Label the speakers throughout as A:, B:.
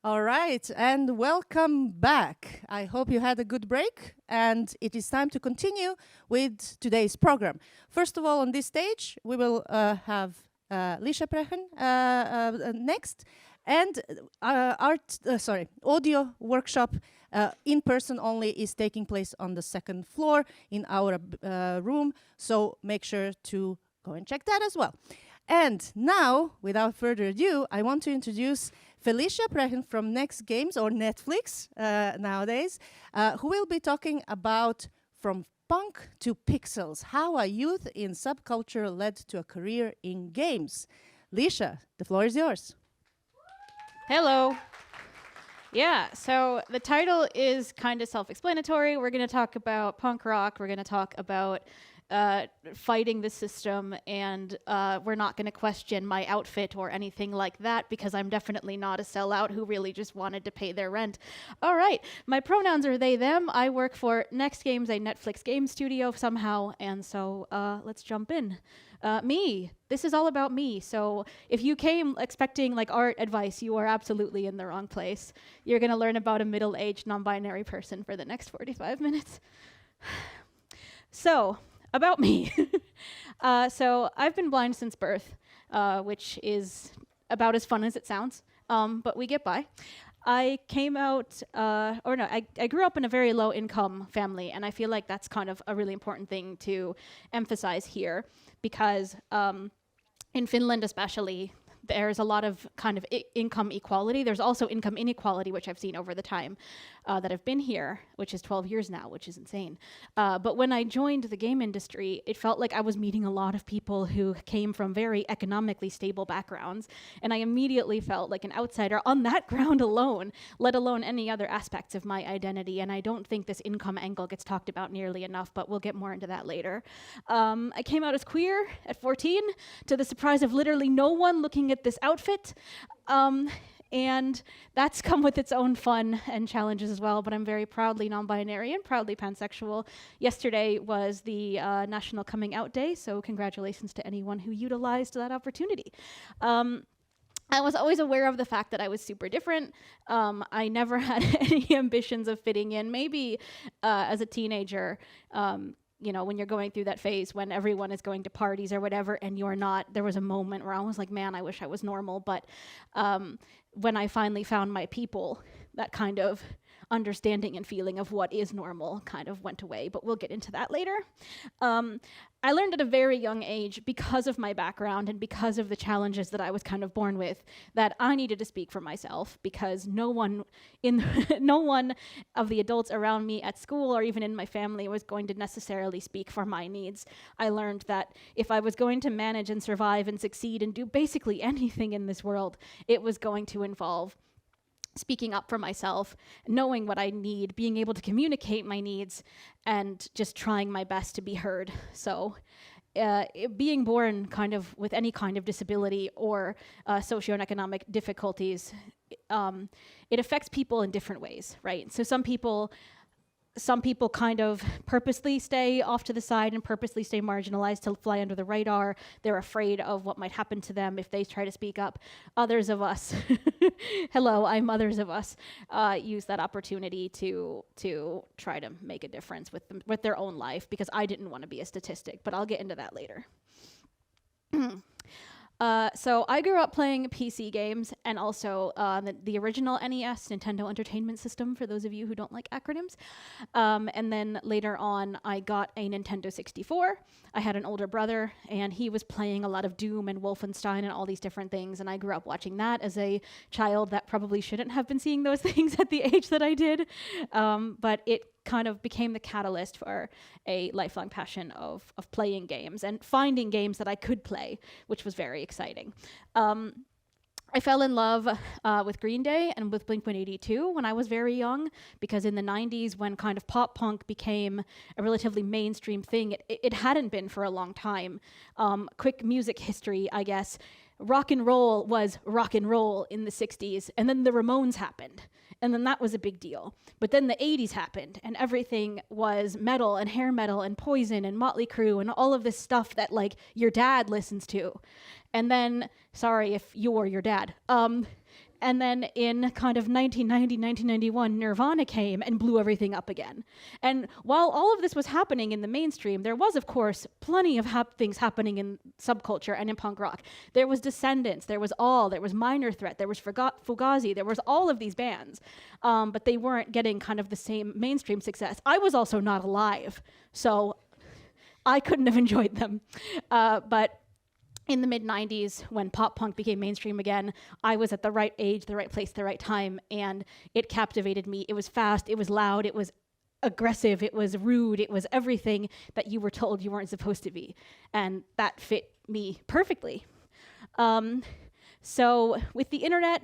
A: All right, and welcome back. I hope you had a good break, and it is time to continue with today's program. First of all, on this stage, we will have Lisha Prehn next, and audio workshop in person only is taking place on the second floor in our room. So make sure to go and check that as well. And now, without further ado, I want to introduce Felicia Prehn from Next Games, or Netflix nowadays, who will be talking about From Punk to Pixels, how a youth in subculture led to a career in games. Lisha, the floor is yours.
B: Hello. Yeah, so the title is kind of self-explanatory. We're going to talk about punk rock. We're going to talk about fighting the system, and we're not going to question my outfit or anything like that because I'm definitely not a sellout who really just wanted to pay their rent. All right, my pronouns are they, them. I work for Next Games, a Netflix game studio somehow, and so let's jump in. Me. This is all about me. So if you came expecting like art advice, you are absolutely in the wrong place. You're going to learn about a middle-aged non-binary person for the next 45 minutes. So, about me. So I've been blind since birth, which is about as fun as it sounds, but we get by. I came out, I grew up in a very low income family, and I feel like that's kind of a really important thing to emphasize here because in Finland especially, there's a lot of kind of income equality. There's also income inequality, which I've seen over the time that I've been here, which is 12 years now, which is insane. But when I joined the game industry, it felt like I was meeting a lot of people who came from very economically stable backgrounds, and I immediately felt like an outsider on that ground alone, let alone any other aspects of my identity. And I don't think this income angle gets talked about nearly enough, but we'll get more into that later. I came out as queer at 14, to the surprise of literally no one looking at this outfit. And that's come with its own fun and challenges as well, but I'm very proudly non-binary and proudly pansexual. Yesterday was the National Coming Out Day, so congratulations to anyone who utilized that opportunity. I was always aware of the fact that I was super different. I never had any ambitions of fitting in. Maybe as a teenager, when you're going through that phase when everyone is going to parties or whatever and you're not, there was a moment where I was like, man, I wish I was normal. But when I finally found my people, that kind of understanding and feeling of what is normal kind of went away, but we'll get into that later. I learned at a very young age, because of my background and because of the challenges that I was kind of born with, that I needed to speak for myself because no one of the adults around me at school or even in my family was going to necessarily speak for my needs. I learned that if I was going to manage and survive and succeed and do basically anything in this world, it was going to involve speaking up for myself, knowing what I need, being able to communicate my needs, and just trying my best to be heard. So being born kind of with any kind of disability or socioeconomic difficulties, it affects people in different ways, right? So some people kind of purposely stay off to the side and purposely stay marginalized to fly under the radar. They're afraid of what might happen to them if they try to speak up. Others of us, hello, I'm others of us, use that opportunity to try to make a difference with their own life, because I didn't want to be a statistic, but I'll get into that later. So I grew up playing PC games and also the original NES, Nintendo Entertainment System, for those of you who don't like acronyms. And then later on, I got a Nintendo 64. I had an older brother, and he was playing a lot of Doom and Wolfenstein and all these different things, and I grew up watching that as a child that probably shouldn't have been seeing those things at the age that I did. But it kind of became the catalyst for a lifelong passion of playing games and finding games that I could play, which was very exciting. I fell in love with Green Day and with Blink-182 when I was very young, because in the 90s, when kind of pop punk became a relatively mainstream thing, it hadn't been for a long time. Quick music history, I guess. Rock and roll was rock and roll in the 60s, and then the Ramones happened. And then that was a big deal. But then the 80s happened, and everything was metal and hair metal and Poison and Motley Crue and all of this stuff that, like, your dad listens to. And then, sorry if you're your dad. And then in kind of 1990, 1991, Nirvana came and blew everything up again. And while all of this was happening in the mainstream, there was, of course, plenty of things happening in subculture and in punk rock. There was Descendants, there was All, there was Minor Threat, there was Fugazi, there was all of these bands, but they weren't getting kind of the same mainstream success. I was also not alive, so I couldn't have enjoyed them. But in the mid-90s, when pop punk became mainstream again, I was at the right age, the right place, the right time, and it captivated me. It was fast, it was loud, it was aggressive, it was rude, it was everything that you were told you weren't supposed to be. And that fit me perfectly. So with the internet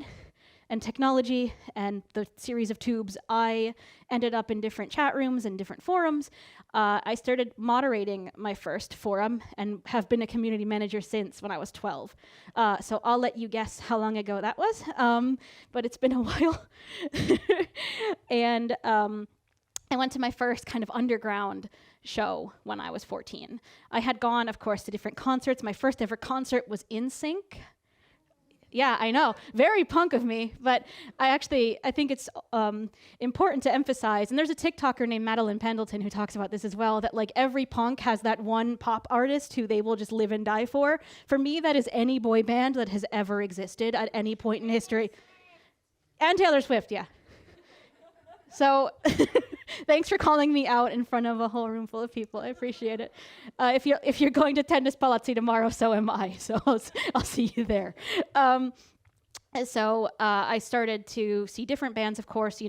B: and technology and the series of tubes, I ended up in different chat rooms and different forums. I started moderating my first forum and have been a community manager since when I was 12. So I'll let you guess how long ago that was, but it's been a while. And I went to my first kind of underground show when I was 14. I had gone, of course, to different concerts. My first ever concert was NSYNC. Yeah, I know, very punk of me, but I think it's important to emphasize, and there's a TikToker named Madeline Pendleton who talks about this as well, that like every punk has that one pop artist who they will just live and die for. For me, that is any boy band that has ever existed at any point in history. And Taylor Swift, yeah. So thanks for calling me out in front of a whole room full of people. I appreciate it. If you're going to Tennis Palazzi tomorrow, so am I. So I'll see you there. So I started to see different bands, of course,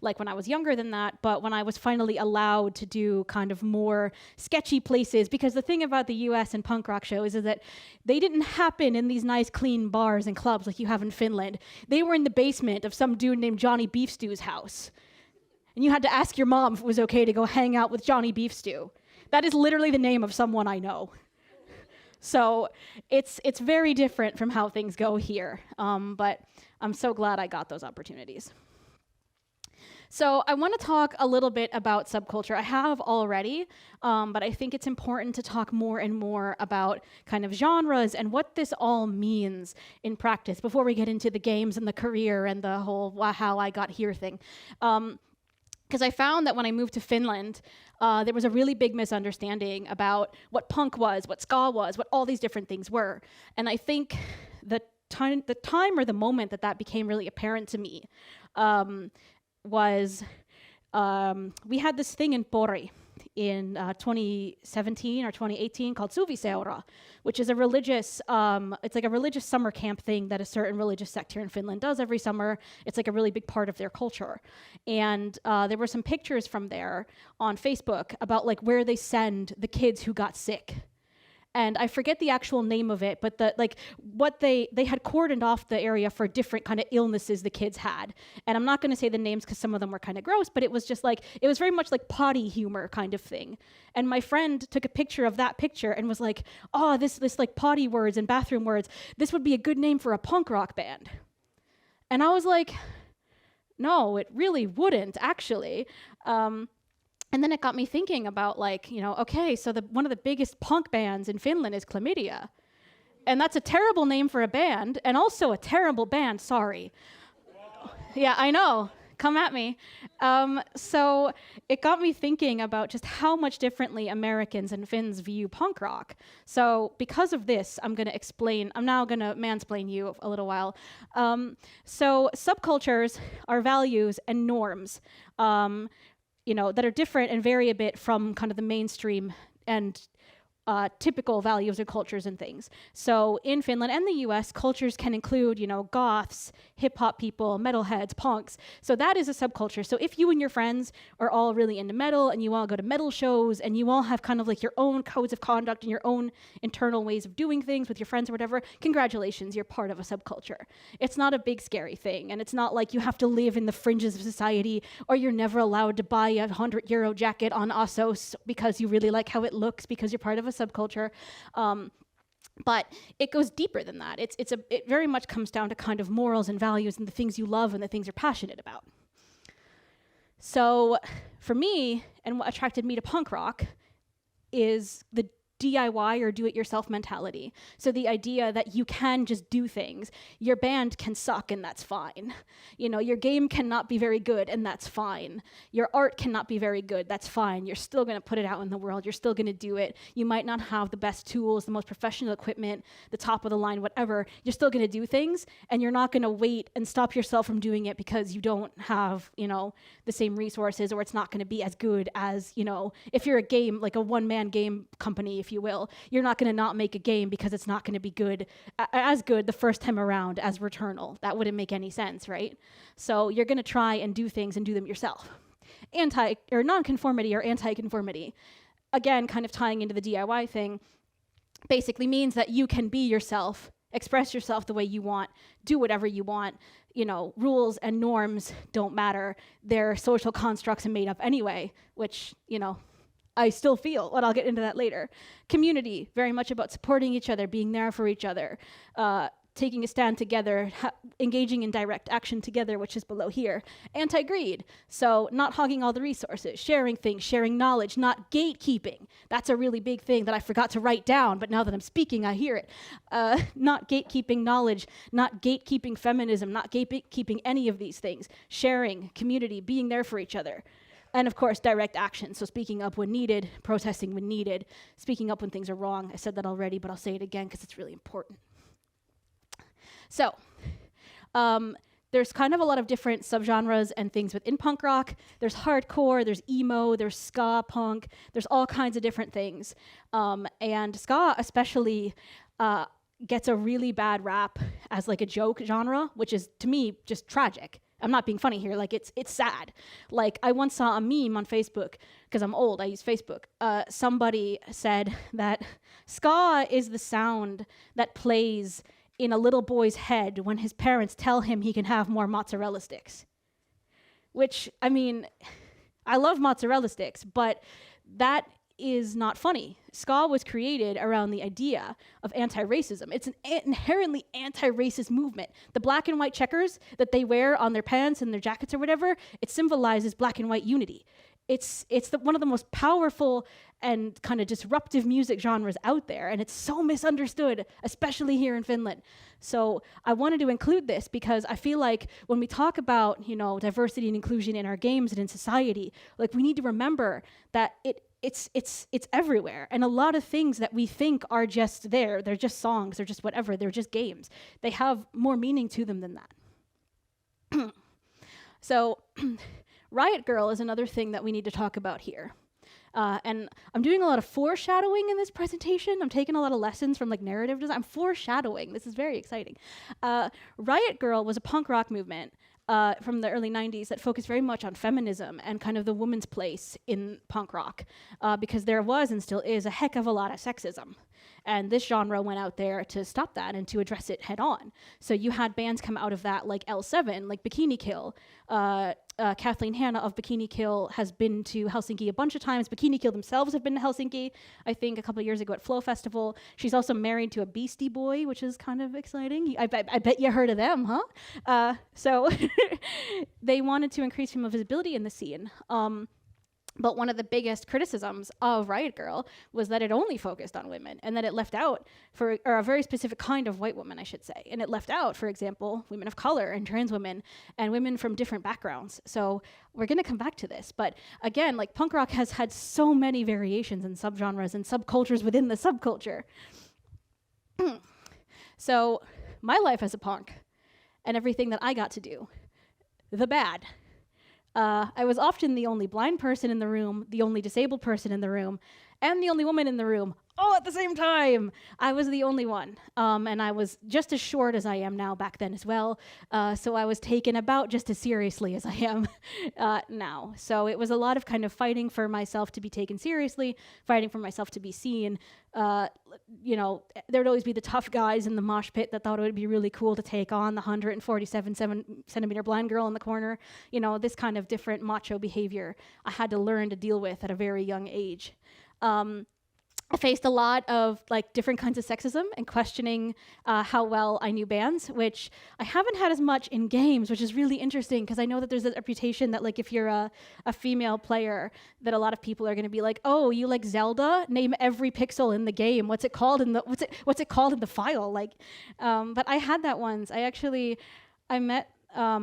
B: like when I was younger than that, but when I was finally allowed to do kind of more sketchy places, because the thing about the US and punk rock shows is that they didn't happen in these nice, clean bars and clubs like you have in Finland. They were in the basement of some dude named Johnny Beefstew's house. And you had to ask your mom if it was okay to go hang out with Johnny Beefstew. That is literally the name of someone I know. So it's very different from how things go here, but I'm so glad I got those opportunities. So I want to talk a little bit about subculture. I have already, but I think it's important to talk more and more about kind of genres and what this all means in practice before we get into the games and the career and the whole how I got here thing. Because I found that when I moved to Finland, there was a really big misunderstanding about what punk was, what ska was, what all these different things were. And I think the time or the moment that became really apparent to me was we had this thing in Pori in 2017 or 2018 called Suviseura, which is a religious, it's like a religious summer camp thing that a certain religious sect here in Finland does every summer. It's like a really big part of their culture. And there were some pictures from there on Facebook about like where they send the kids who got sick. And I forget the actual name of it, but they had cordoned off the area for different kind of illnesses the kids had. And I'm not going to say the names because some of them were kind of gross, but it was just like, it was very much like potty humor kind of thing. And my friend took a picture of that picture and was like, oh, this like potty words and bathroom words, this would be a good name for a punk rock band. And I was like, no, it really wouldn't actually. And then it got me thinking about like, okay, so one of the biggest punk bands in Finland is Chlamydia. And that's a terrible name for a band, and also a terrible band, sorry. Yeah, I know, come at me. So it got me thinking about just how much differently Americans and Finns view punk rock. So because of this, I'm now gonna mansplain you a little while. So subcultures are values and norms, that are different and vary a bit from kind of the mainstream and typical values or cultures and things. So in Finland and the US, cultures can include, goths, hip-hop people, metalheads, punks. So that is a subculture. So if you and your friends are all really into metal and you all go to metal shows and you all have kind of like your own codes of conduct and your own internal ways of doing things with your friends or whatever, congratulations, you're part of a subculture. It's not a big scary thing, and it's not like you have to live in the fringes of society or you're never allowed to buy a €100 jacket on ASOS because you really like how it looks because you're part of a subculture. But it goes deeper than that. It very much comes down to kind of morals and values and the things you love and the things you're passionate about. So for me, and what attracted me to punk rock is the DIY or do-it-yourself mentality. So the idea that you can just do things. Your band can suck and that's fine. You know, your game cannot be very good and that's fine. Your art cannot be very good, that's fine. You're still gonna put it out in the world, you're still gonna do it. You might not have the best tools, the most professional equipment, the top of the line, whatever. You're still gonna do things, and you're not gonna wait and stop yourself from doing it because you don't have, you know, the same resources, or it's not gonna be as good as, you know, if you're a game, like a one-man game company, if you will, you're not gonna not make a game because it's not gonna be good, as good the first time around as Returnal. That wouldn't make any sense, right? So you're gonna try and do things and do them yourself. Non-conformity or anti-conformity, again, kind of tying into the DIY thing, basically means that you can be yourself, express yourself the way you want, do whatever you want. You know, rules and norms don't matter. They're social constructs and made up anyway, which, you know, I still feel, but I'll get into that later. Community, very much about supporting each other, being there for each other, taking a stand together, engaging in direct action together, which is below here. Anti-greed, so not hogging all the resources, sharing things, sharing knowledge, not gatekeeping. That's a really big thing that I forgot to write down, but now that I'm speaking, I hear it. Not gatekeeping knowledge, not gatekeeping feminism, not gatekeeping any of these things. Sharing, community, being there for each other. And of course, direct action, so speaking up when needed, protesting when needed, speaking up when things are wrong. I said that already, but I'll say it again because it's really important. So, there's kind of a lot of different subgenres and things within punk rock. There's hardcore, there's emo, there's ska punk, there's all kinds of different things. And ska especially gets a really bad rap as like a joke genre, which is, to me, just tragic. I'm not being funny here, like it's sad. Like I once saw a meme on Facebook, because I'm old, I use Facebook. Somebody said that ska is the sound that plays in a little boy's head when his parents tell him he can have more mozzarella sticks. Which, I mean, I love mozzarella sticks, but that is not funny. Ska was created around the idea of anti-racism. It's an inherently anti-racist movement. The black and white checkers that they wear on their pants and their jackets or whatever, it symbolizes black and white unity. It's one of the most powerful and kind of disruptive music genres out there, and it's so misunderstood, especially here in Finland. So I wanted to include this because I feel like when we talk about, you know, diversity and inclusion in our games and in society, like we need to remember that it's everywhere, and a lot of things that we think are just there, they're just songs, they're just whatever, they're just games. They have more meaning to them than that. So Riot Girl is another thing that we need to talk about here. And I'm doing a lot of foreshadowing in this presentation. I'm taking a lot of lessons from like narrative design. I'm foreshadowing. This is very exciting. Riot Girl was a punk rock movement from the early 90s that focused very much on feminism and kind of the woman's place in punk rock, because there was and still is a heck of a lot of sexism. And this genre went out there to stop that and to address it head on. So you had bands come out of that like L7, like Bikini Kill. Kathleen Hanna of Bikini Kill has been to Helsinki a bunch of times. Bikini Kill themselves have been to Helsinki, I think a couple of years ago at Flow Festival. She's also married to a Beastie Boy, which is kind of exciting. I bet you heard of them, huh? So they wanted to increase female visibility in the scene. But one of the biggest criticisms of Riot Girl was that it only focused on women, and that it left out, or a very specific kind of white woman, I should say. And it left out, for example, women of color and trans women and women from different backgrounds. So we're going to come back to this. But again, like punk rock has had so many variations and subgenres and subcultures within the subculture. So my life as a punk and everything that I got to do, the bad. I was often the only blind person in the room, the only disabled person in the room, and the only woman in the room, all at the same time. I was the only one. And I was just as short as I am now back then as well. So I was taken about just as seriously as I am now. So it was a lot of kind of fighting for myself to be taken seriously, fighting for myself to be seen. You know, there'd always be the tough guys in the mosh pit that thought it would be really cool to take on the 147 centimeter blind girl in the corner. You know, this kind of different macho behavior I had to learn to deal with at a very young age. I faced a lot of like different kinds of sexism and questioning how well I knew bands, which I haven't had as much in games, which is really interesting because I know that there's a reputation that like if you're a female player, that a lot of people are going to be like, oh, you like Zelda? Name every pixel in the game. What's it called in the what's it called in the file? Like, but I had that once. I met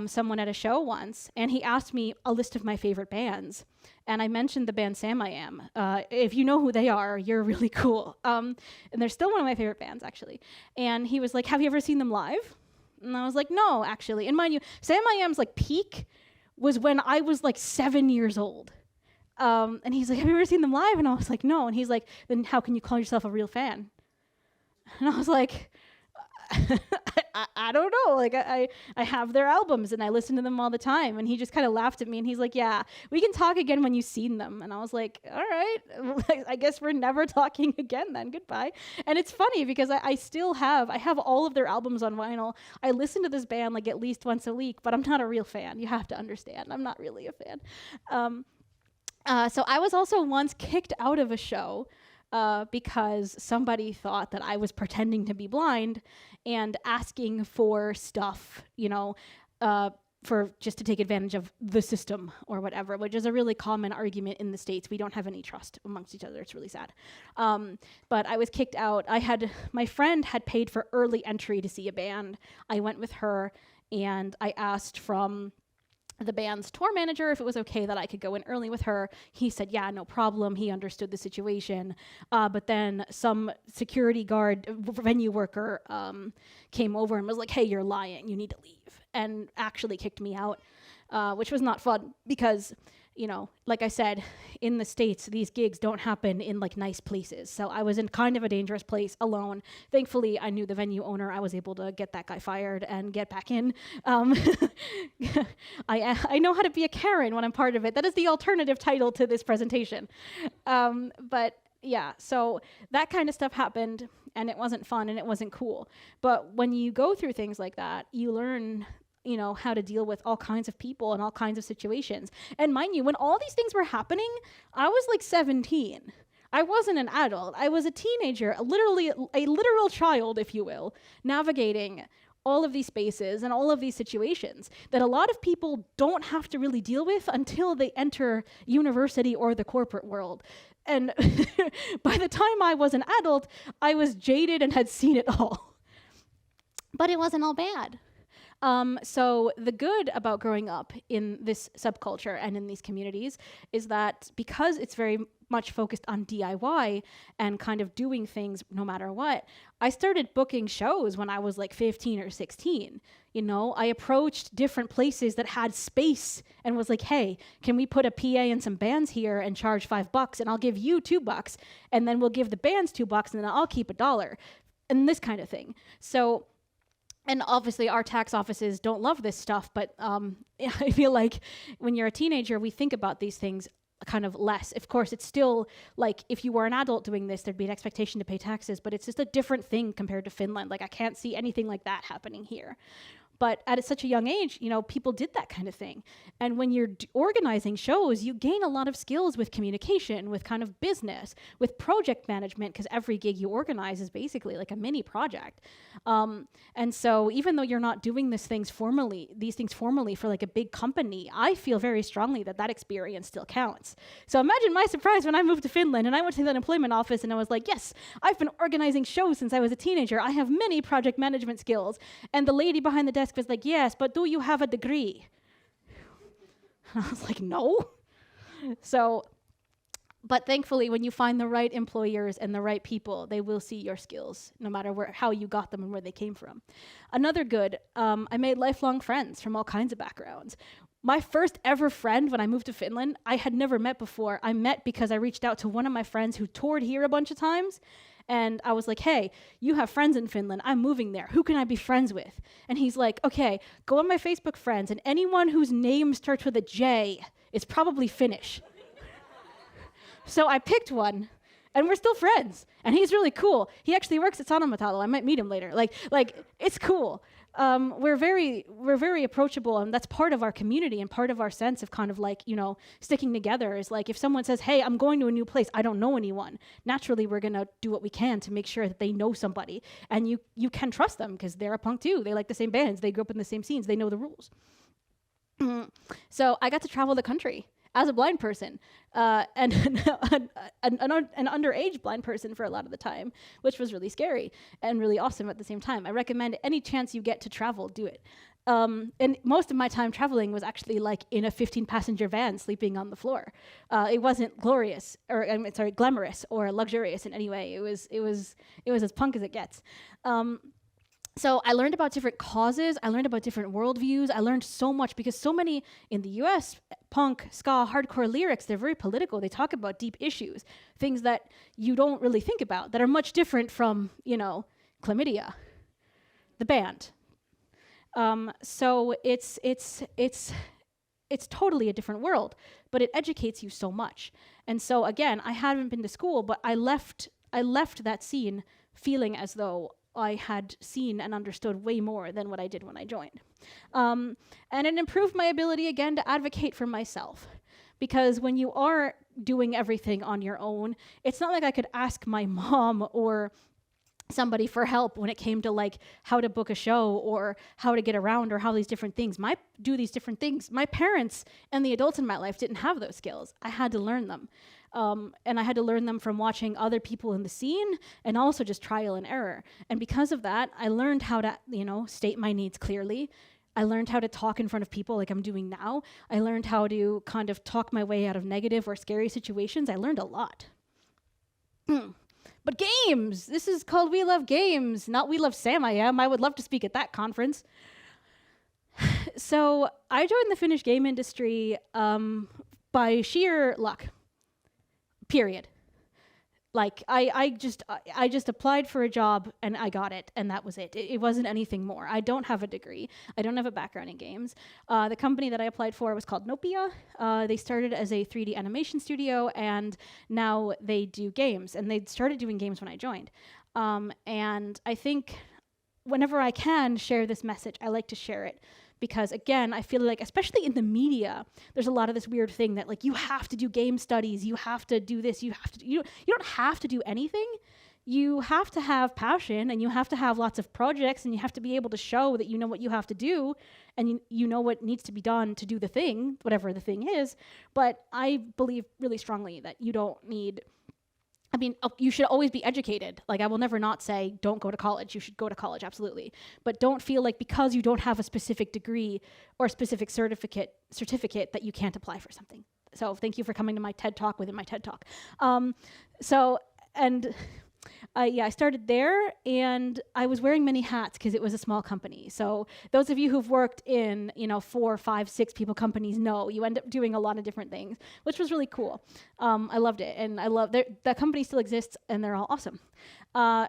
B: someone at a show once, and he asked me a list of my favorite bands. And I mentioned the band Sam I Am. If you know who they are, you're really cool. And they're still one of my favorite bands, actually. And he was like, have you ever seen them live? And I was like, no, actually. And mind you, Sam I Am's like peak was when I was like 7 years old. And he's like, have you ever seen them live? And I was like, no. And he's like, then how can you call yourself a real fan? And I was like, I don't know. Like I have their albums and I listen to them all the time. And he just kind of laughed at me and he's like, yeah, we can talk again when you've seen them. And I was like, all right, I guess we're never talking again then. Goodbye. And it's funny because I have all of their albums on vinyl. I listen to this band like at least once a week, but I'm not a real fan. You have to understand. I'm not really a fan. So I was also once kicked out of a show because somebody thought that I was pretending to be blind and asking for stuff, for just to take advantage of the system or whatever, which is a really common argument in the States. We don't have any trust amongst each other. It's really sad. But I was kicked out. My friend had paid for early entry to see a band. I went with her and I asked from the band's tour manager if it was okay that I could go in early with her. He said, yeah, no problem. He understood the situation. But then some security guard, venue worker, came over and was like, hey, you're lying. You need to leave. And actually kicked me out, which was not fun because, like I said, in the States, these gigs don't happen in like nice places. So I was in kind of a dangerous place alone. Thankfully, I knew the venue owner. I was able to get that guy fired and get back in. I know how to be a Karen when I'm part of it. That is the alternative title to this presentation. But yeah, so that kind of stuff happened and it wasn't fun and it wasn't cool. But when you go through things like that, you learn how to deal with all kinds of people and all kinds of situations. And mind you, when all these things were happening, I was like 17. I wasn't an adult. I was a teenager, literally a literal child, if you will, navigating all of these spaces and all of these situations that a lot of people don't have to really deal with until they enter university or the corporate world. And by the time I was an adult, I was jaded and had seen it all. But it wasn't all bad. So the good about growing up in this subculture and in these communities is that because it's very much focused on DIY and kind of doing things no matter what, I started booking shows when I was like 15 or 16. I approached different places that had space and was like, hey, can we put a PA and some bands here and charge $5 and I'll give you $2 and then we'll give the bands $2 and then I'll keep $1 and this kind of thing. So, and obviously our tax offices don't love this stuff, but I feel like when you're a teenager, we think about these things kind of less. Of course, it's still like if you were an adult doing this, there'd be an expectation to pay taxes, but it's just a different thing compared to Finland. Like I can't see anything like that happening here. But at such a young age, people did that kind of thing. And when you're organizing shows, you gain a lot of skills with communication, with kind of business, with project management, because every gig you organize is basically like a mini project. And so even though you're not doing these things formally for like a big company, I feel very strongly that experience still counts. So imagine my surprise when I moved to Finland and I went to the unemployment office and I was like, yes, I've been organizing shows since I was a teenager. I have many project management skills. And the lady behind the desk was like, yes, but do you have a degree? I was like, no. So, but thankfully, when you find the right employers and the right people, they will see your skills, no matter how you got them and where they came from. Another good, I made lifelong friends from all kinds of backgrounds. My first ever friend when I moved to Finland, I had never met before. I met because I reached out to one of my friends who toured here a bunch of times. And I was like, hey, you have friends in Finland. I'm moving there. Who can I be friends with? And he's like, okay, go on my Facebook friends. And anyone whose name starts with a J is probably Finnish. So I picked one. and we're still friends. And he's really cool. He actually works at Sanomatalo. I might meet him later. Like it's cool. We're very approachable, and that's part of our community and part of our sense of kind of like, you know, sticking together is like, if someone says, hey, I'm going to a new place, I don't know anyone, naturally we're gonna do what we can to make sure that they know somebody, and you can trust them because they're a punk too. They like the same bands, they grew up in the same scenes, they know the rules. So I got to travel the country as a blind person, and an underage blind person for a lot of the time, which was really scary and really awesome at the same time. I recommend any chance you get to travel, do it. And most of my time traveling was actually like in a 15-passenger van sleeping on the floor. It wasn't glorious, or glamorous or luxurious in any way. It was as punk as it gets. So I learned about different causes, I learned about different worldviews, I learned so much because so many in the US, punk, ska, hardcore lyrics, they're very political. They talk about deep issues, things that you don't really think about, that are much different from, you know, Chlamydia, the band. So it's totally a different world, but it educates you so much. And so again, I hadn't been to school, but I left that scene feeling as though I had seen and understood way more than what I did when I joined. And it improved my ability again to advocate for myself. Because when you are doing everything on your own, it's not like I could ask my mom or somebody for help when it came to like how to book a show or how to get around or how these different things do these different things. My parents and the adults in my life didn't have those skills. I had to learn them. And I had to learn them from watching other people in the scene and also just trial and error. And because of that, I learned how to, you know, state my needs clearly. I learned how to talk in front of people like I'm doing now. I learned how to kind of talk my way out of negative or scary situations. I learned a lot. But games! This is called We Love Games, not We Love Sam I Am. I would love to speak at that conference. So I joined the Finnish game industry by sheer luck. Period. Like I just applied for a job and I got it, and that was it. It wasn't anything more. I don't have a degree. I don't have a background in games. The company that I applied for was called Nopia. They started as a 3D animation studio, and now they do games. And they started doing games when I joined. And I think whenever I can share this message, I like to share it. Because again, I feel like, especially in the media, there's a lot of this weird thing that like, you have to do game studies, you have to do this, you don't have to do anything. You have to have passion, and you have to have lots of projects, and you have to be able to show that you know what you have to do, and you know what needs to be done to do the thing, whatever the thing is. But I believe really strongly that you don't need, I mean, you should always be educated. Like, I will never not say, don't go to college. You should go to college, absolutely. But don't feel like because you don't have a specific degree or a specific certificate that you can't apply for something. So thank you for coming to my TED Talk within my TED Talk. I started there, and I was wearing many hats because it was a small company. So those of you who've worked in, 4, 5, 6 people companies know you end up doing a lot of different things, which was really cool. I loved it, and that company still exists, and they're all awesome.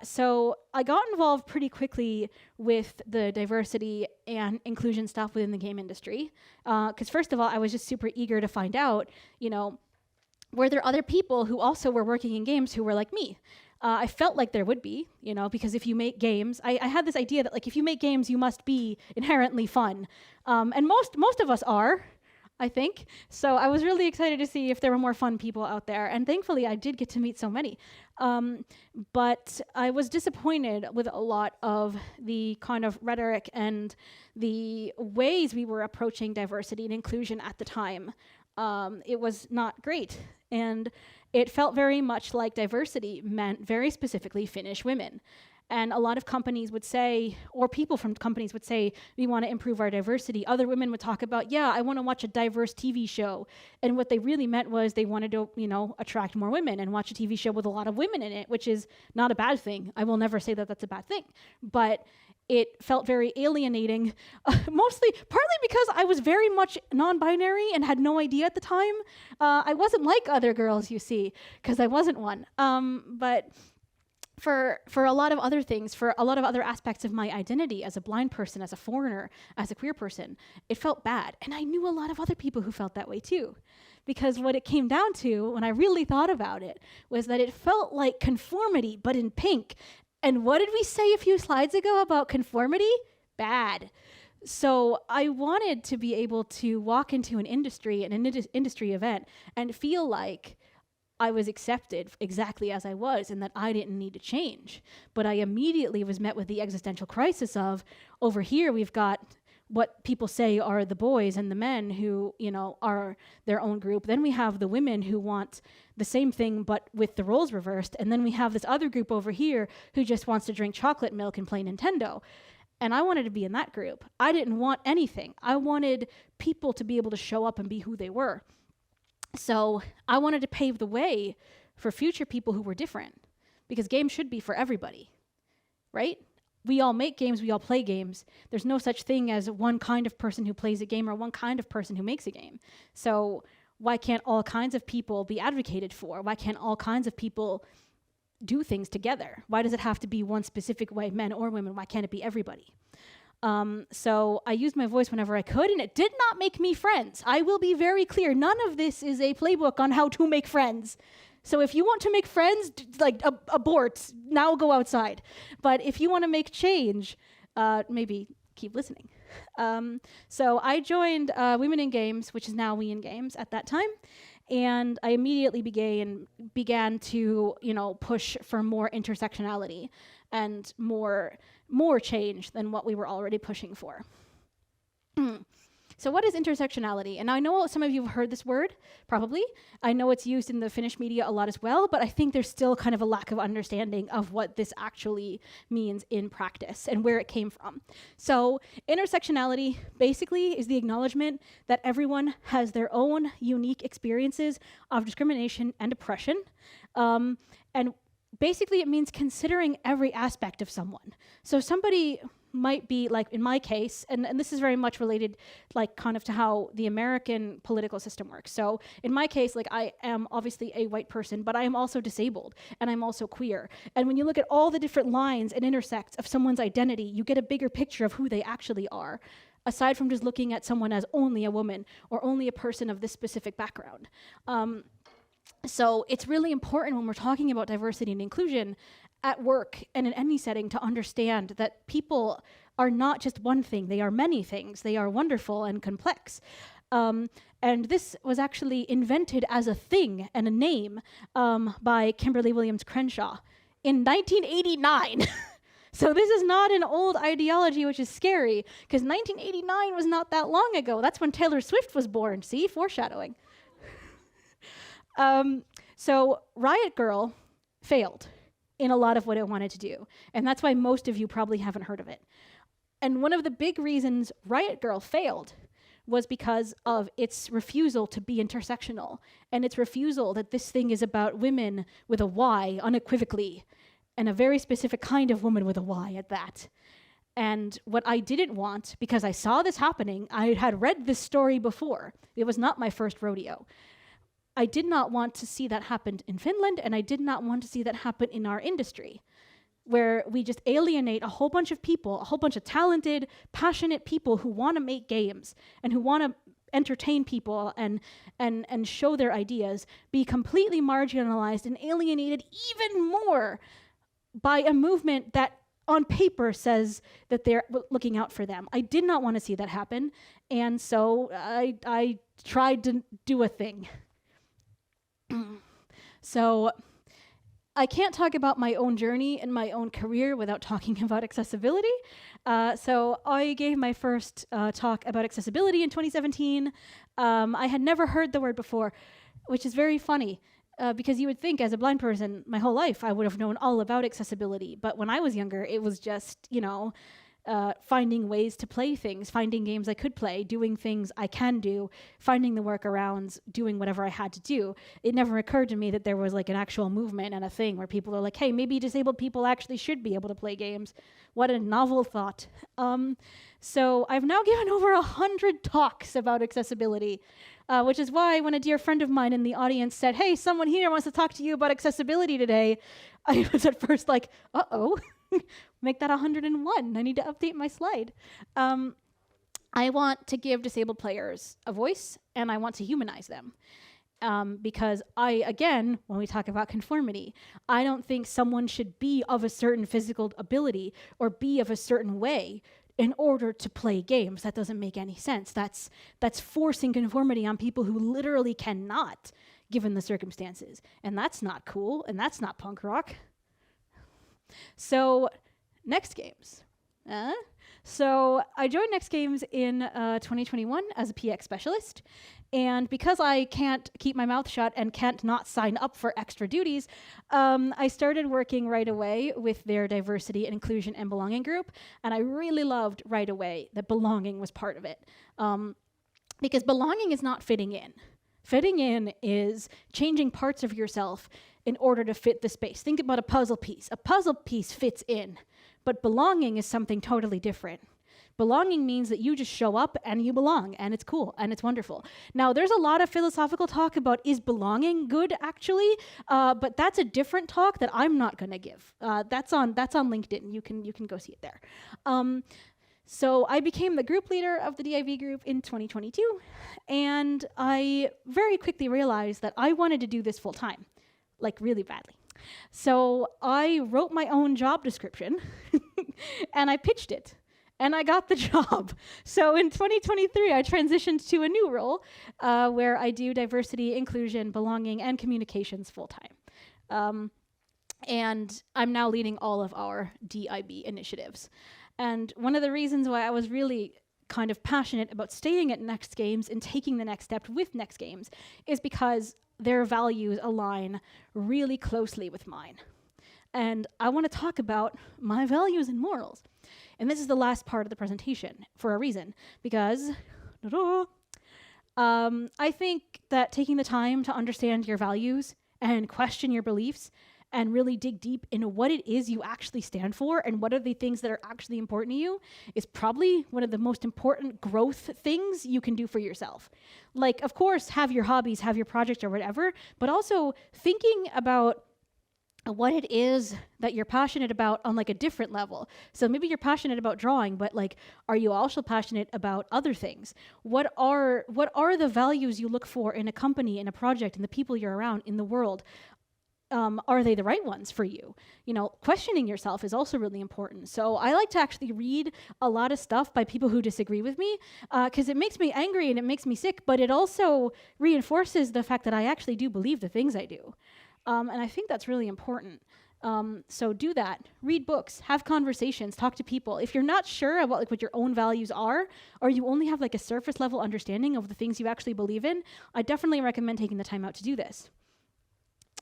B: So I got involved pretty quickly with the diversity and inclusion stuff within the game industry. Because first of all, I was just super eager to find out, were there other people who also were working in games who were like me? I felt like there would be, because if you make games, I had this idea that like if you make games, you must be inherently fun. And most of us are, I think. So I was really excited to see if there were more fun people out there. And thankfully, I did get to meet so many. But I was disappointed with a lot of the kind of rhetoric and the ways we were approaching diversity and inclusion at the time. It was not great. And it felt very much like diversity meant very specifically Finnish women. And a lot of companies would say, or people from companies would say, we want to improve our diversity. Other women would talk about, yeah, I want to watch a diverse TV show. And what they really meant was they wanted to, attract more women and watch a TV show with a lot of women in it, which is not a bad thing. I will never say that that's a bad thing. But it felt very alienating, partly because I was very much non-binary and had no idea at the time. I wasn't like other girls, you see, because I wasn't one. But for a lot of other things, for a lot of other aspects of my identity as a blind person, as a foreigner, as a queer person, it felt bad. And I knew a lot of other people who felt that way too. Because what it came down to, when I really thought about it, was that it felt like conformity, but in pink. And what did we say a few slides ago about conformity? Bad. So I wanted to be able to walk into an industry event, and feel like I was accepted exactly as I was and that I didn't need to change. But I immediately was met with the existential crisis of, over here we've got what people say are the boys and the men who, are their own group. Then we have the women who want the same thing but with the roles reversed. And then we have this other group over here who just wants to drink chocolate milk and play Nintendo. And I wanted to be in that group. I didn't want anything. I wanted people to be able to show up and be who they were. So I wanted to pave the way for future people who were different, because games should be for everybody, right? We all make games, we all play games. There's no such thing as one kind of person who plays a game or one kind of person who makes a game. So why can't all kinds of people be advocated for? Why can't all kinds of people do things together? Why does it have to be one specific way, men or women? Why can't it be everybody? So I used my voice whenever I could, and it did not make me friends. I will be very clear. None of this is a playbook on how to make friends. So if you want to make friends, abort. Now go outside. But if you want to make change, maybe keep listening. So I joined Women in Games, which is now We in Games at that time. And I immediately began to, push for more intersectionality and more change than what we were already pushing for. So what is intersectionality? And I know some of you have heard this word, probably. I know it's used in the Finnish media a lot as well, but I think there's still kind of a lack of understanding of what this actually means in practice and where it came from. So intersectionality basically is the acknowledgement that everyone has their own unique experiences of discrimination and oppression. And basically it means considering every aspect of someone. So somebody might be, like in my case, and this is very much related kind of to how the American political system works. So in my case, I am obviously a white person, but I am also disabled and I'm also queer. And when you look at all the different lines and intersects of someone's identity, you get a bigger picture of who they actually are, aside from just looking at someone as only a woman or only a person of this specific background. So it's really important when we're talking about diversity and inclusion at work and in any setting to understand that people are not just one thing, they are many things. They are wonderful and complex. And this was actually invented as a thing and a name by Kimberly Williams Crenshaw in 1989. So this is not an old ideology, which is scary, because 1989 was not that long ago. That's when Taylor Swift was born. See, foreshadowing. So Riot Girl failed in a lot of what it wanted to do. And that's why most of you probably haven't heard of it. And one of the big reasons Riot Girl failed was because of its refusal to be intersectional and its refusal that this thing is about women with a Y unequivocally, and a very specific kind of woman with a Y at that. And what I didn't want, because I saw this happening, I had read this story before. It was not my first rodeo. I did not want to see that happen in Finland, and I did not want to see that happen in our industry, where we just alienate a whole bunch of people, a whole bunch of talented, passionate people who want to make games and who want to entertain people and show their ideas, be completely marginalized and alienated even more by a movement that on paper says that they're looking out for them. I did not want to see that happen, and so I tried to do a thing. So I can't talk about my own journey and my own career without talking about accessibility. So I gave my first talk about accessibility in 2017. I had never heard the word before, which is very funny. Because you would think as a blind person, my whole life, I would have known all about accessibility. But when I was younger, it was just, finding ways to play things, finding games I could play, doing things I can do, finding the workarounds, doing whatever I had to do. It never occurred to me that there was an actual movement and a thing where people are like, hey, maybe disabled people actually should be able to play games. What a novel thought. So I've now given over 100 talks about accessibility, which is why when a dear friend of mine in the audience said, hey, someone here wants to talk to you about accessibility today, I was at first like, uh-oh, make that 101. I need to update my slide. I want to give disabled players a voice, and I want to humanize them. Because again, when we talk about conformity, I don't think someone should be of a certain physical ability or be of a certain way in order to play games. That doesn't make any sense. That's forcing conformity on people who literally cannot, given the circumstances. And that's not cool, and that's not punk rock. So, Next Games. So I joined Next Games in 2021 as a PX specialist. And because I can't keep my mouth shut and can't not sign up for extra duties, I started working right away with their diversity, inclusion, and belonging group. And I really loved right away that belonging was part of it. Because belonging is not fitting in. Fitting in is changing parts of yourself in order to fit the space. Think about a puzzle piece. A puzzle piece fits in, but belonging is something totally different. Belonging means that you just show up and you belong, and it's cool and it's wonderful. Now, there's a lot of philosophical talk about is belonging good actually, but that's a different talk that I'm not going to give. That's on LinkedIn. You can go see it there. So I became the group leader of the DIV group in 2022, and I very quickly realized that I wanted to do this full time, like really badly. So I wrote my own job description and I pitched it. And I got the job. So in 2023, I transitioned to a new role where I do diversity, inclusion, belonging, and communications full time. And I'm now leading all of our DIB initiatives. And one of the reasons why I was really kind of passionate about staying at Next Games and taking the next step with Next Games is because their values align really closely with mine. And I want to talk about my values and morals. And this is the last part of the presentation for a reason, because I think that taking the time to understand your values and question your beliefs and really dig deep into what it is you actually stand for and what are the things that are actually important to you is probably one of the most important growth things you can do for yourself. Like, of course, have your hobbies, have your projects or whatever, but also thinking about what it is that you're passionate about on like a different level. So maybe you're passionate about drawing, but like, are you also passionate about other things? What are the values you look for in a company, in a project, in the people you're around, in the world? Are they the right ones for you? You know, questioning yourself is also really important. So I like to actually read a lot of stuff by people who disagree with me because it makes me angry and it makes me sick, but it also reinforces the fact that I actually do believe the things I do. And I think that's really important. So do that. Read books, have conversations, talk to people. If you're not sure about like what your own values are, or you only have like a surface level understanding of the things you actually believe in, I definitely recommend taking the time out to do this.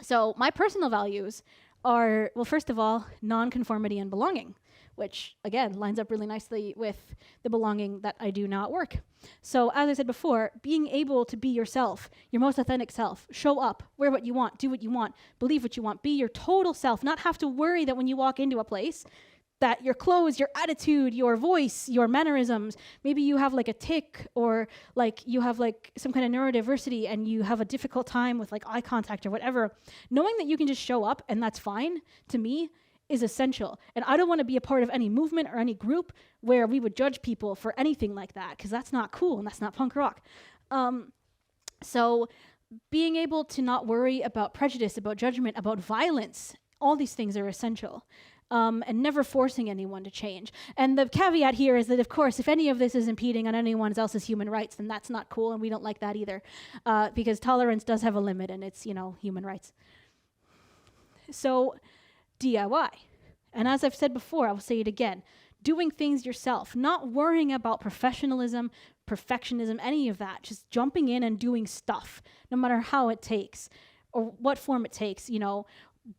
B: So my personal values are, well, first of all, non-conformity and belonging, which again lines up really nicely with the belonging that I do now at work. So as I said before, being able to be yourself, your most authentic self, show up, wear what you want, do what you want, believe what you want, be your total self, not have to worry that when you walk into a place that your clothes, your attitude, your voice, your mannerisms, maybe you have like a tic or like you have like some kind of neurodiversity and you have a difficult time with like eye contact or whatever, knowing that you can just show up and that's fine, to me, is essential. And I don't want to be a part of any movement or any group where we would judge people for anything like that, because that's not cool and that's not punk rock. So being able to not worry about prejudice, about judgment, about violence, all these things are essential. And never forcing anyone to change. And the caveat here is that, of course, if any of this is impeding on anyone else's human rights, then that's not cool, and we don't like that either, because tolerance does have a limit, and it's, you know, human rights. So, DIY. And as I've said before, I will say it again, doing things yourself, not worrying about professionalism, perfectionism, any of that, just jumping in and doing stuff, no matter how it takes, or what form it takes, you know,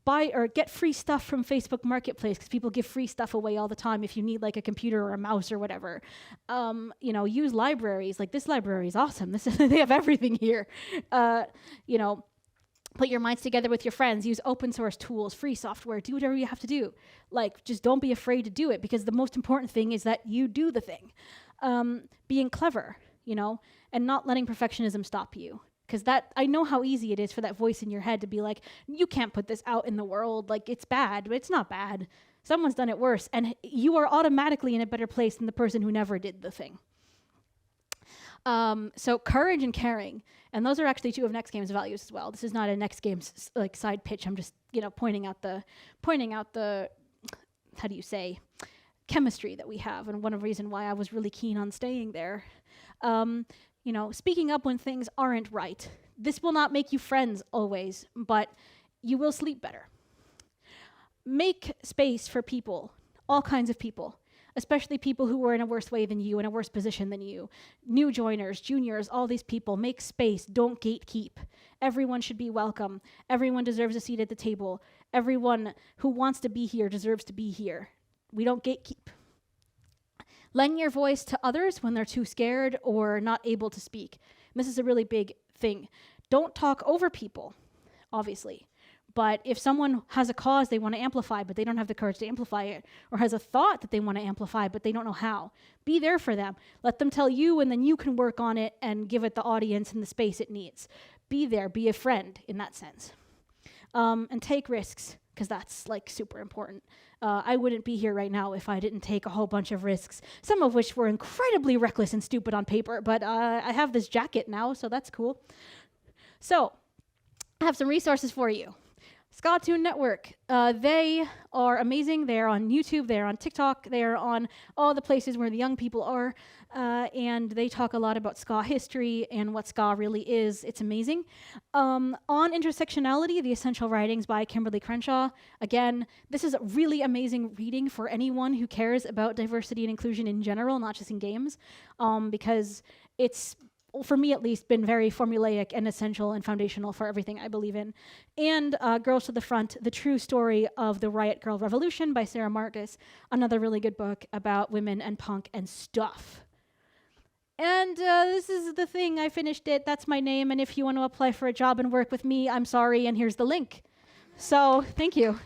B: buy or get free stuff from Facebook Marketplace because people give free stuff away all the time if you need like a computer or a mouse or whatever. You know, use libraries. Like this library is awesome. They have everything here. You know, put your minds together with your friends. Use open source tools, free software. Do whatever you have to do. Like, just don't be afraid to do it because the most important thing is that you do the thing. Being clever, you know, and not letting perfectionism stop you. Because that, I know how easy it is for that voice in your head to be like, you can't put this out in the world. Like, it's bad, but it's not bad. Someone's done it worse. And you are automatically in a better place than the person who never did the thing. So courage and caring. And those are actually two of Next Game's values as well. This is not a Next Game's like side pitch. I'm just, pointing out the, how do you say, chemistry that we have. And one of the reasons why I was really keen on staying there. Speaking up when things aren't right. This will not make you friends always, but you will sleep better. Make space for people, all kinds of people, especially people who were in a worse way than you, in a worse position than you. New joiners, juniors, all these people. Make space, don't gatekeep. Everyone should be welcome. Everyone deserves a seat at the table. Everyone who wants to be here deserves to be here. We don't gatekeep. Lend your voice to others when they're too scared or not able to speak. And this is a really big thing. Don't talk over people, obviously. But if someone has a cause they want to amplify, but they don't have the courage to amplify it, or has a thought that they want to amplify, but they don't know how, be there for them. Let them tell you, and then you can work on it and give it the audience and the space it needs. Be there, be a friend in that sense. And take risks, because that's like super important. I wouldn't be here right now if I didn't take a whole bunch of risks, some of which were incredibly reckless and stupid on paper, but I have this jacket now, so that's cool. So, I have some resources for you. Skatoon Network, they are amazing. They're on YouTube, they're on TikTok, they're on all the places where the young people are, and they talk a lot about ska history and what ska really is. It's amazing. On Intersectionality, The Essential Writings by Kimberly Crenshaw. Again, this is a really amazing reading for anyone who cares about diversity and inclusion in general, not just in games, because it's, for me at least, been very formulaic and essential and foundational for everything I believe in. And Girls to the Front, The True Story of the Riot Girl Revolution by Sarah Marcus, another really good book about women and punk and stuff. And this is the thing, I finished it, that's my name, and if you want to apply for a job and work with me, I'm sorry, and here's the link. So, thank you.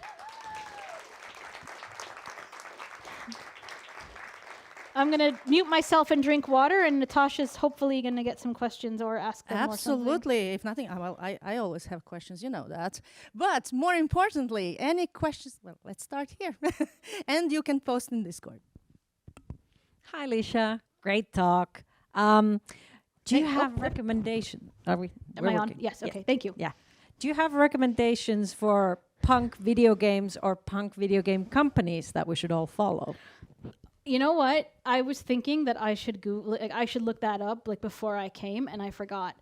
B: I'm going to mute myself and drink water, and Natasha's hopefully going to get some questions or ask them
A: Absolutely. If nothing, I always have questions, you know that. But more importantly, any questions? Well, let's start here. And you can post in Discord.
C: Hi, Alicia. Great talk. Do you have recommendations? Am
B: I on? Yes, okay, thank you.
C: Yeah. Do you have recommendations for punk video games or punk video game companies that we should all follow?
B: You know what? I was thinking that I should Google, I should look that up before I came, and I forgot.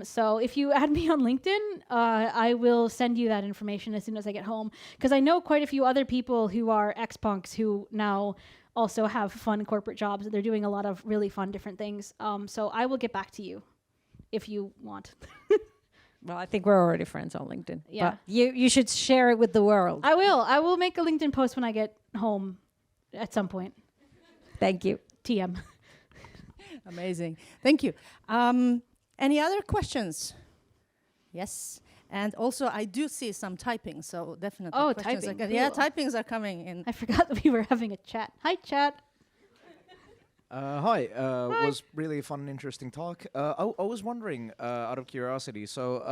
B: So if you add me on LinkedIn, I will send you that information as soon as I get home. Because I know quite a few other people who are ex-punks who now also have fun corporate jobs. They're doing a lot of really fun different things. So I will get back to you if you want.
C: Well, I think we're already friends on LinkedIn.
B: Yeah.
C: But you should share it with the world.
B: I will. I will make a LinkedIn post when I get home at some point.
C: Thank you.
B: TM.
A: Amazing. Thank you. Any other questions? Yes. And also, I do see some typing, so definitely.
B: Oh,
A: questions
B: typing.
A: are
B: Cool.
A: Yeah, typings are coming in.
B: I forgot that we were having a chat. Hi, chat.
D: Hi, was really a fun and interesting talk. I was wondering, out of curiosity, so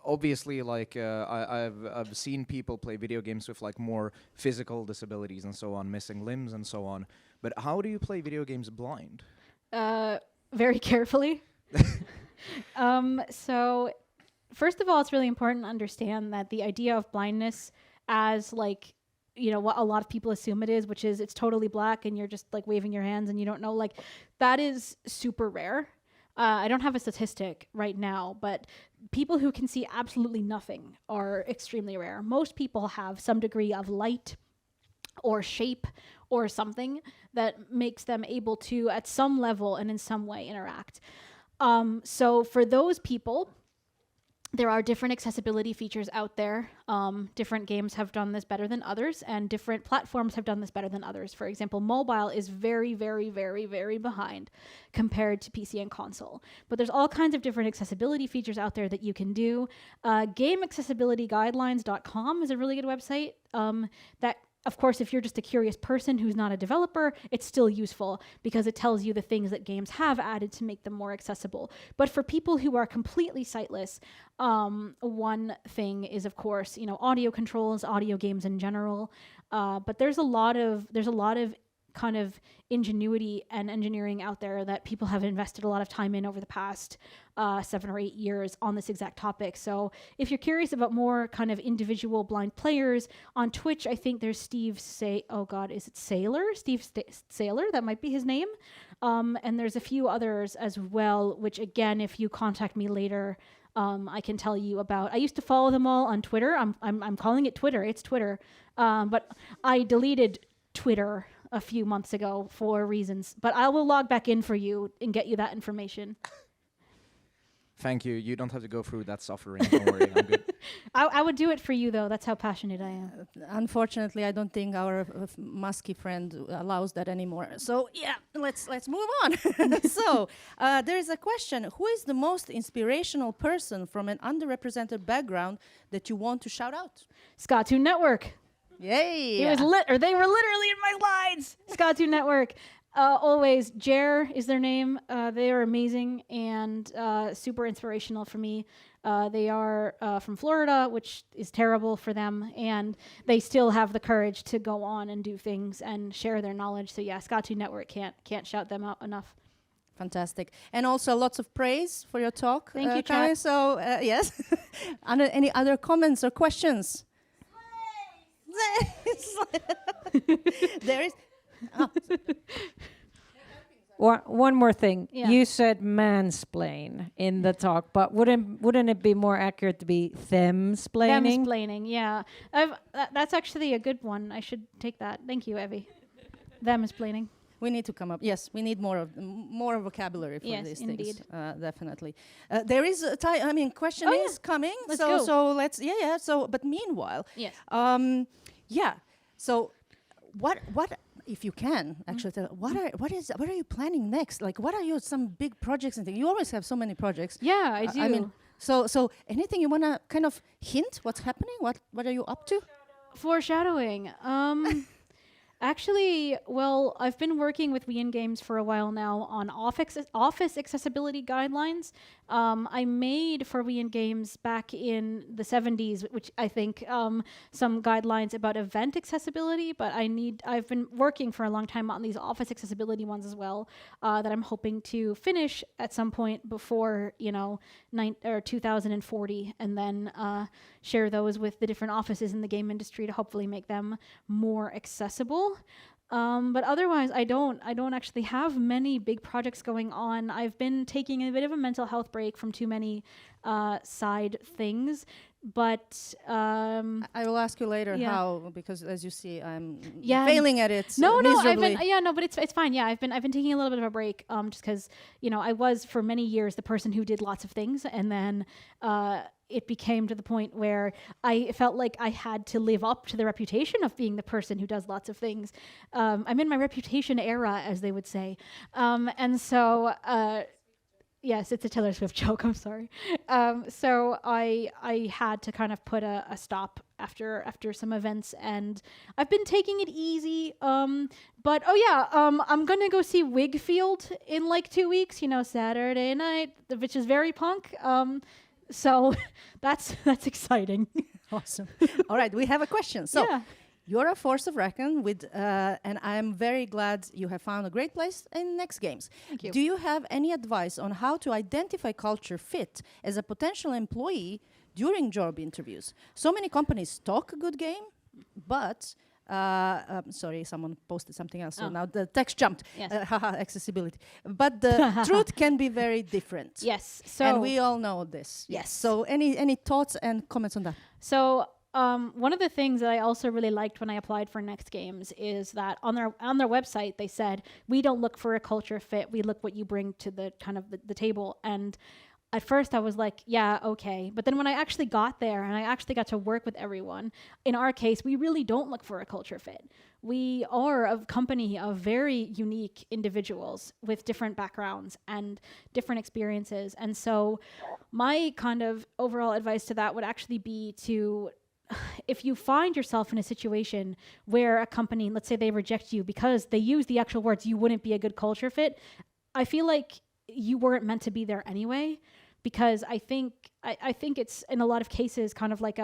D: obviously, like, I've seen people play video games with like more physical disabilities and so on, missing limbs and so on. But how do you play video games blind?
B: Very carefully. So, first of all, it's really important to understand that the idea of blindness as like, you know, what a lot of people assume it is, which is it's totally black and you're just like waving your hands and you don't know, like that is super rare. I don't have a statistic right now, but people who can see absolutely nothing are extremely rare. Most people have some degree of light or shape or something that makes them able to, at some level and in some way, interact. So for those people, there are different accessibility features out there. Different games have done this better than others, and different platforms have done this better than others. For example, mobile is very, very, very, very behind compared to PC and console. But there's all kinds of different accessibility features out there that you can do. GameAccessibilityGuidelines.com is a really good website that of course, if you're just a curious person who's not a developer, it's still useful because it tells you the things that games have added to make them more accessible. But for people who are completely sightless, one thing is, of course, audio controls, audio games in general. But there's a lot of kind of ingenuity and engineering out there that people have invested a lot of time in over the past 7 or 8 years on this exact topic. So if you're curious about more kind of individual blind players on Twitch, I think there's Steve Saylor? Steve Saylor, that might be his name. And there's a few others as well, which again, if you contact me later, I can tell you about. I used to follow them all on Twitter. I'm calling it Twitter. It's Twitter. But I deleted Twitter a few months ago for reasons, but I will log back in for you and get you that information.
D: Thank you. You don't have to go through that suffering. Don't worry, I'm good.
B: I would do it for you, though. That's how passionate I am.
A: Unfortunately, I don't think our musky friend allows that anymore. So yeah, let's move on. So there is a question: who is the most inspirational person from an underrepresented background that you want to shout out?
B: Scatoon Network.
A: Yay!
B: It was they were literally in my slides. Scatoon Network. Always, Jer is their name. They are amazing and super inspirational for me. They are from Florida, which is terrible for them, and they still have the courage to go on and do things and share their knowledge. So yeah, Scatoon Network can't shout them out enough.
A: Fantastic. And also lots of praise for your talk.
B: Thank you,
A: Kari.
B: chat.
A: So yes. Any other comments or questions? There is.
C: One more thing.
B: Yeah.
C: You said mansplain in the talk, but wouldn't it be more accurate to be themsplaining?
B: Themsplaining, yeah. That's actually a good one. I should take that. Thank you, Evie. Themsplaining.
A: We need to come up. Yes, we need more vocabulary for
B: Yes,
A: these
B: indeed.
A: things. Definitely. There is a question
B: Oh,
A: is coming.
B: Let's go.
A: So let's So but meanwhile,
B: Yes.
A: So what if you can actually tell what are you planning next? Like what are some big projects and things? You always have so many projects.
B: Yeah, I do.
A: I mean, so anything you wanna kind of hint what's happening? What are you up to?
B: Foreshadowing. Actually, well, I've been working with Wien Games for a while now on office accessibility guidelines. I made for Wien Games back in the 70s, which I think some guidelines about event accessibility, but I've been working for a long time on these office accessibility ones as well, that I'm hoping to finish at some point before, 2040, and then share those with the different offices in the game industry to hopefully make them more accessible. But otherwise, I don't actually have many big projects going on. I've been taking a bit of a mental health break from too many side things. But
A: I will ask you later
B: yeah.
A: how, because as you see, I'm
B: Yeah.
A: failing at it.
B: No,
A: miserably.
B: but it's fine. Yeah, I've been taking a little bit of a break, just because I was for many years the person who did lots of things, and then it became to the point where I felt like I had to live up to the reputation of being the person who does lots of things. I'm in my reputation era, as they would say, and so. Yes, it's a Taylor Swift joke. I'm sorry. So I had to kind of put a stop after some events, and I've been taking it easy. But I'm gonna go see Wigfield in like 2 weeks. Saturday night, which is very punk. So that's exciting.
A: Awesome. All right, we have a question. So.
B: Yeah.
A: You're a force of reckon with, and I'm very glad you have found a great place in Next Games.
B: Thank you.
A: Do you have any advice on how to identify culture fit as a potential employee during job interviews? So many companies talk a good game, but sorry, someone posted something else. So now the text jumped.
B: Yes.
A: Accessibility. But the truth can be very different.
B: Yes. So
A: And we all know this.
B: Yes.
A: So any thoughts and comments on that?
B: So one of the things that I also really liked when I applied for Next Games is that on their website they said, we don't look for a culture fit, we look what you bring to the kind of the table. And at first I was like, yeah, okay. But then when I actually got there and I actually got to work with everyone, in our case, we really don't look for a culture fit. We are a company of very unique individuals with different backgrounds and different experiences. And so my kind of overall advice to that would actually be to if you find yourself in a situation where a company, let's say they reject you because they use the actual words, you wouldn't be a good culture fit, I feel like you weren't meant to be there anyway, because I think it's in a lot of cases kind of like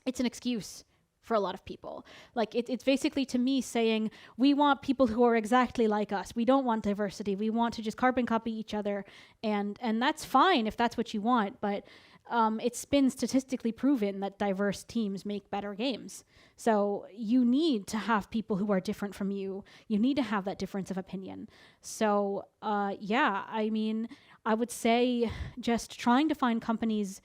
B: it's an excuse for a lot of people. Like it's basically to me saying, we want people who are exactly like us. We don't want diversity. We want to just carbon copy each other, and that's fine if that's what you want. But it's been statistically proven that diverse teams make better games. So you need to have people who are different from you. You need to have that difference of opinion. So yeah, I mean, I would say just trying to find companies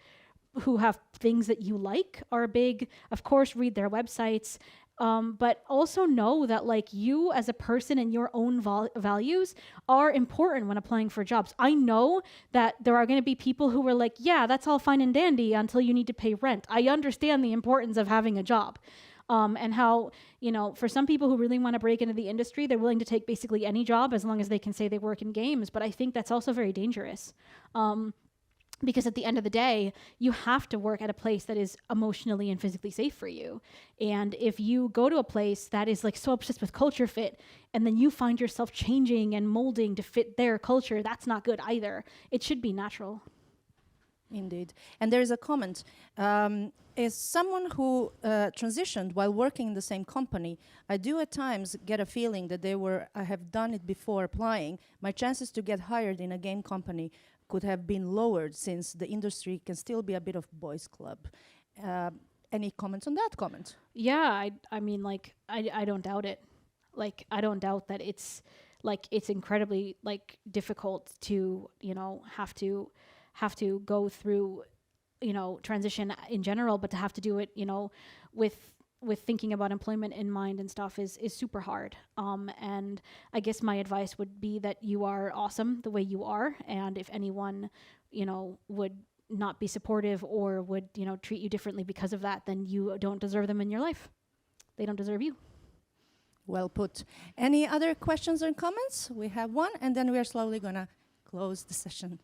B: who have things that you like are big. Of course, read their websites, but also know that like you as a person and your own values are important when applying for jobs. I know that there are going to be people who are like, yeah, that's all fine and dandy until you need to pay rent. I understand the importance of having a job. And how, you know, for some people who really want to break into the industry, they're willing to take basically any job as long as they can say they work in games. But I think that's also very dangerous. Because at the end of the day, you have to work at a place that is emotionally and physically safe for you. And if you go to a place that is like so obsessed with culture fit, and then you find yourself changing and molding to fit their culture, that's not good either. It should be natural.
A: Indeed. And there's a comment. As someone who transitioned while working in the same company, I do at times get a feeling that I have done it before applying. My chances to get hired in a game company could have been lowered, since the industry can still be a bit of boys' club. Any comments on that comment?
B: Yeah, I mean, like, I don't doubt it. Like, I don't doubt that it's incredibly like difficult to, you know, have to go through, you know, transition in general, but to have to do it, you know, with thinking about employment in mind and stuff is super hard. And I guess my advice would be that you are awesome the way you are. And if anyone, you know, would not be supportive or would, you know, treat you differently because of that, then you don't deserve them in your life. They don't deserve you.
A: Well put. Any other questions or comments? We have one, and then we are slowly going to close the session.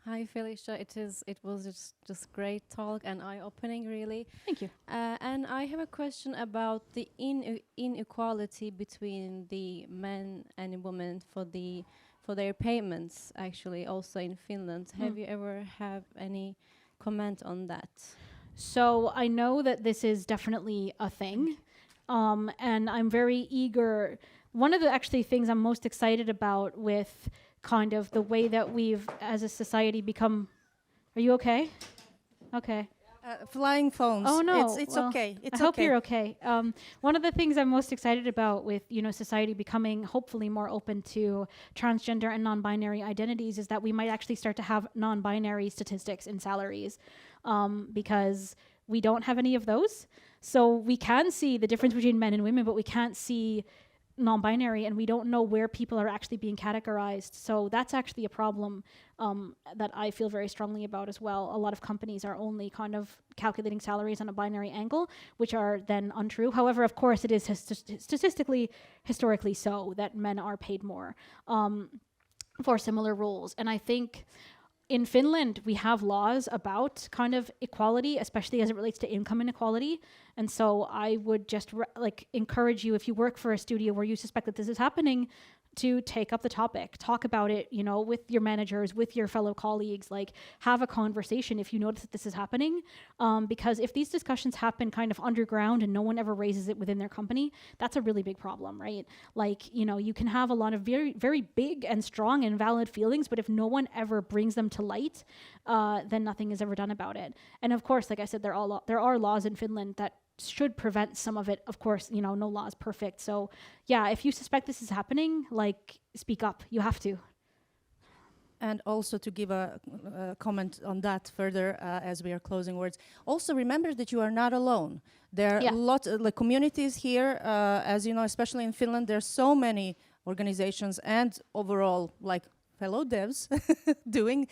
E: Hi, Felicia. It was just great talk and eye-opening, really.
B: Thank you.
E: And I have a question about the inequality between the men and women for their payments. Actually, also in Finland, have you ever have any comment on that?
B: So I know that this is definitely a thing, and I'm very eager. One of the actually things I'm most excited about with kind of the way that we've, as a society, become... Are you okay? Okay.
A: Flying phones.
B: Oh no,
A: it's
B: well,
A: okay. It's
B: I hope
A: okay.
B: you're okay. One of the things I'm most excited about with, you know, society becoming hopefully more open to transgender and non-binary identities is that we might actually start to have non-binary statistics in salaries, because we don't have any of those. So we can see the difference between men and women, but we can't see non-binary, and we don't know where people are actually being categorized. So that's actually a problem that I feel very strongly about as well. A lot of companies are only kind of calculating salaries on a binary angle, which are then untrue. However, of course, it is statistically, historically so that men are paid more for similar roles. And I think in Finland, we have laws about kind of equality, especially as it relates to income inequality. And so I would just encourage you, if you work for a studio where you suspect that this is happening, to take up the topic, talk about it, you know, with your managers, with your fellow colleagues, like have a conversation if you notice that this is happening. Because if these discussions happen kind of underground and no one ever raises it within their company, that's a really big problem, right? Like, you know, you can have a lot of very, very big and strong and valid feelings, but if no one ever brings them to light, then nothing is ever done about it. And of course, like I said, there are laws in Finland that should prevent some of it. Of course, you know, no law is perfect. So yeah, if you suspect this is happening, like, speak up. You have to.
A: And also to give a comment on that further as we are closing words. Also remember that you are not alone. There are lots of communities here, as you know, especially in Finland. There are so many organizations and overall like fellow devs doing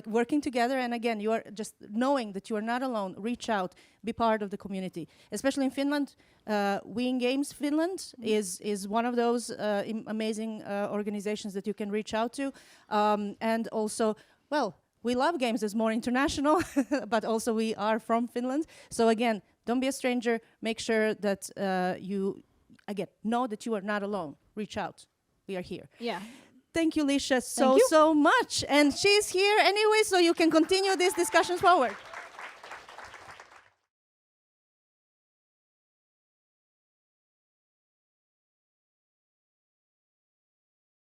A: working together. And again, you are just knowing that you are not alone. Reach out, be part of the community. Especially in Finland, We in Games Finland is one of those amazing organizations that you can reach out to. And also, well, we love games. It's more international, but also we are from Finland. So again, don't be a stranger. Make sure that you, again, know that you are not alone. Reach out. We are here.
B: Yeah.
A: Thank you, Lisha, so much. And she's here anyway, so you can continue these discussions forward.